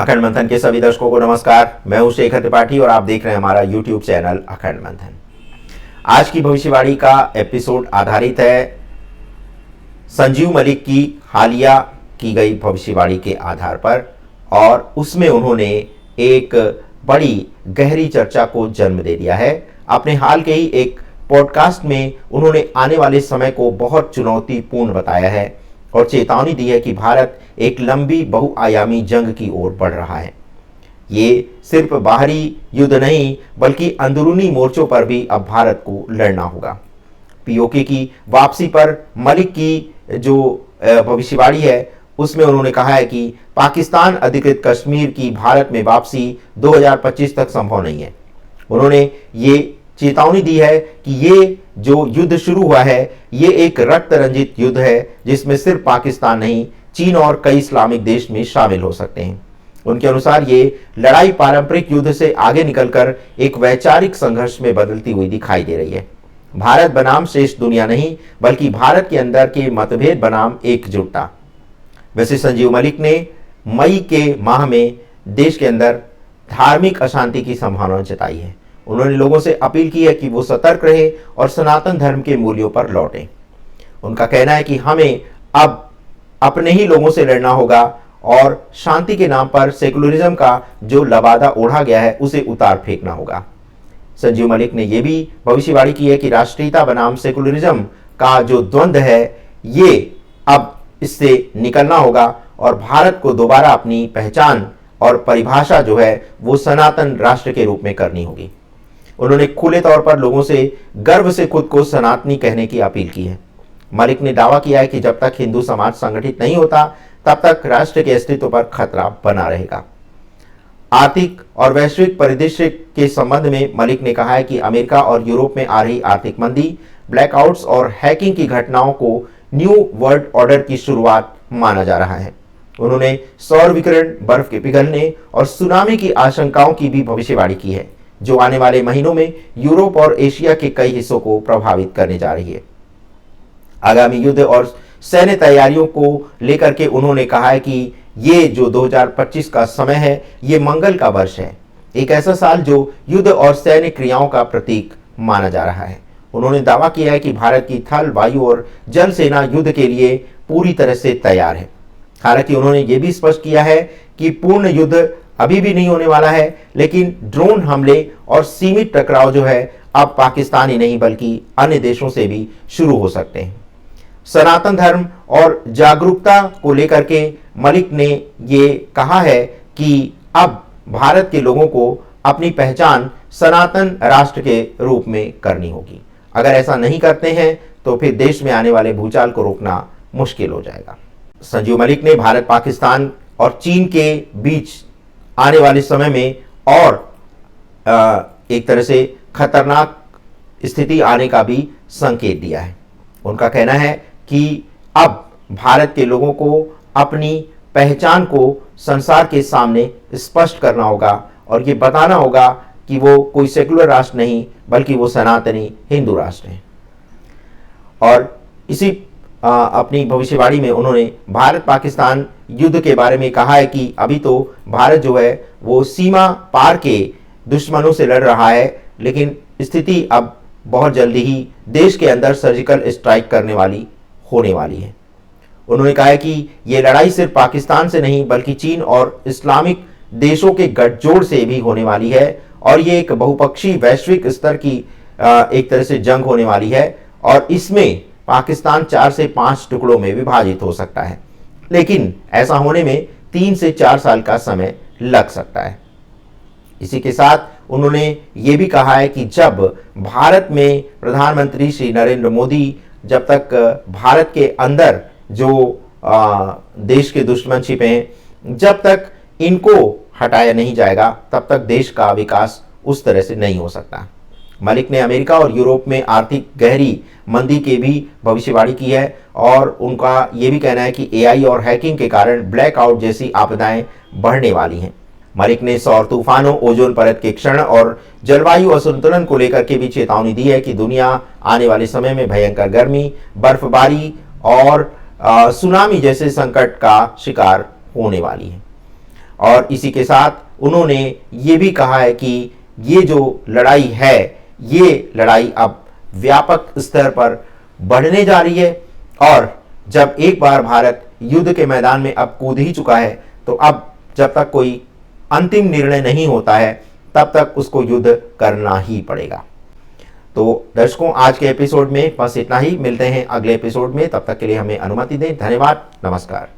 अखंड मंथन के सभी दर्शकों को नमस्कार। मैं हूं शेखर त्रिपाठी और आप देख रहे हैं हमारा यूट्यूब चैनल अखंड मंथन। आज की भविष्यवाणी का एपिसोड आधारित है संजीव मलिक की हालिया की गई भविष्यवाणी के आधार पर, और उसमें उन्होंने एक बड़ी गहरी चर्चा को जन्म दे दिया है। अपने हाल के ही एक पॉडकास्ट में उन्होंने आने वाले समय को बहुत चुनौतीपूर्ण बताया है और चेतावनी दी है कि भारत एक लंबी बहुआयामी जंग की ओर बढ़ रहा है। ये सिर्फ बाहरी युद्ध नहीं बल्कि अंदरूनी मोर्चों पर भी अब भारत को लड़ना होगा। पीओके की वापसी पर मलिक की जो भविष्यवाणी है उसमें उन्होंने कहा है कि पाकिस्तान अधिकृत कश्मीर की भारत में वापसी 2025 तक संभव नहीं है। उन्होंने ये चेतावनी दी है कि ये जो युद्ध शुरू हुआ है ये एक रक्त रंजित युद्ध है जिसमें सिर्फ पाकिस्तान नहीं, चीन और कई इस्लामिक देश में शामिल हो सकते हैं। उनके अनुसार ये लड़ाई पारंपरिक युद्ध से आगे निकलकर एक वैचारिक संघर्ष में बदलती हुई दिखाई दे रही है। भारत बनाम शेष दुनिया नहीं बल्कि भारत के अंदर के मतभेद बनाम एकजुटता। वैसे संजीव मलिक ने मई के माह में देश के अंदर धार्मिक अशांति की संभावना जताई है। उन्होंने लोगों से अपील की है कि वो सतर्क रहे और सनातन धर्म के मूल्यों पर लौटें। उनका कहना है कि हमें अब अपने ही लोगों से लड़ना होगा और शांति के नाम पर सेकुलरिज्म का जो लबादा ओढ़ा गया है उसे उतार फेंकना होगा। संजीव मलिक ने यह भी भविष्यवाणी की है कि राष्ट्रीयता बनाम सेकुलरिज्म का जो द्वंद्व है ये अब इससे निकलना होगा और भारत को दोबारा अपनी पहचान और परिभाषा जो है वो सनातन राष्ट्र के रूप में करनी होगी। उन्होंने खुले तौर पर लोगों से गर्व से खुद को सनातनी कहने की अपील की है। मलिक ने दावा किया है कि जब तक हिंदू समाज संगठित नहीं होता तब तक राष्ट्र के अस्तित्व पर खतरा बना रहेगा। आर्थिक और वैश्विक परिदृश्य के संबंध में मलिक ने कहा है कि अमेरिका और यूरोप में आ रही आर्थिक मंदी, ब्लैकआउट्स और हैकिंग की घटनाओं को न्यू वर्ल्ड ऑर्डर की शुरुआत माना जा रहा है। उन्होंने सौर विकिरण, बर्फ के पिघलने और सुनामी की आशंकाओं की भी भविष्यवाणी की है जो आने वाले महीनों में यूरोप और एशिया के कई हिस्सों को प्रभावित करने जा रही है। आगामी युद्ध और सैन्य तैयारियों को लेकर के उन्होंने कहा है कि ये जो 2025 का समय है ये मंगल का वर्ष है, एक ऐसा साल जो युद्ध और सैन्य क्रियाओं का प्रतीक माना जा रहा है। उन्होंने दावा किया है कि भारत की थल, वायु और जल सेना युद्ध के लिए पूरी तरह से तैयार है। हालांकि उन्होंने ये भी स्पष्ट किया है कि पूर्ण युद्ध अभी भी नहीं होने वाला है, लेकिन ड्रोन हमले और सीमित टकराव जो है अब पाकिस्तान ही नहीं बल्कि अन्य देशों से भी शुरू हो सकते हैं। सनातन धर्म और जागरूकता को लेकर के मलिक ने ये कहा है कि अब भारत के लोगों को अपनी पहचान सनातन राष्ट्र के रूप में करनी होगी। अगर ऐसा नहीं करते हैं तो फिर देश में आने वाले भूचाल को रोकना मुश्किल हो जाएगा। संजीव मलिक ने भारत, पाकिस्तान और चीन के बीच आने वाले समय में और एक तरह से खतरनाक स्थिति आने का भी संकेत दिया है। उनका कहना है कि अब भारत के लोगों को अपनी पहचान को संसार के सामने स्पष्ट करना होगा और ये बताना होगा कि वो कोई सेकुलर राष्ट्र नहीं बल्कि वो सनातनी हिंदू राष्ट्र है। और इसी अपनी भविष्यवाणी में उन्होंने भारत पाकिस्तान युद्ध के बारे में कहा है कि अभी तो भारत जो है वो सीमा पार के दुश्मनों से लड़ रहा है, लेकिन स्थिति अब बहुत जल्दी ही देश के अंदर सर्जिकल स्ट्राइक करने वाली होने वाली है। उन्होंने कहा है कि ये लड़ाई सिर्फ पाकिस्तान से नहीं बल्कि चीन और इस्लामिक देशों के गठजोड़ से भी होने वाली है और ये एक बहुपक्षीय वैश्विक स्तर की एक तरह से जंग होने वाली है और इसमें पाकिस्तान 4 से 5 टुकड़ों में विभाजित हो सकता है, लेकिन ऐसा होने में 3 से 4 साल का समय लग सकता है। इसी के साथ उन्होंने ये भी कहा है कि जब भारत में प्रधानमंत्री श्री नरेंद्र मोदी जब तक भारत के अंदर जो देश के दुश्मन छिपे हैं जब तक इनको हटाया नहीं जाएगा तब तक देश का विकास उस तरह से नहीं हो सकता। मलिक ने अमेरिका और यूरोप में आर्थिक गहरी मंदी की भी भविष्यवाणी की है और उनका यह भी कहना है कि एआई और हैकिंग के कारण ब्लैकआउट जैसी आपदाएं बढ़ने वाली हैं। मलिक ने सौर तूफानों, ओजोन परत के क्षरण और जलवायु असंतुलन को लेकर के भी चेतावनी दी है कि दुनिया आने वाले समय में भयंकर गर्मी, बर्फबारी और सुनामी जैसे संकट का शिकार होने वाली है। और इसी के साथ उन्होंने ये भी कहा है कि ये जो लड़ाई है, ये लड़ाई अब व्यापक स्तर पर बढ़ने जा रही है और जब एक बार भारत युद्ध के मैदान में अब कूद ही चुका है, तो अब जब तक कोई अंतिम निर्णय नहीं होता है तब तक उसको युद्ध करना ही पड़ेगा। तो दर्शकों, आज के एपिसोड में बस इतना ही। मिलते हैं अगले एपिसोड में, तब तक के लिए हमें अनुमति दें। धन्यवाद, नमस्कार।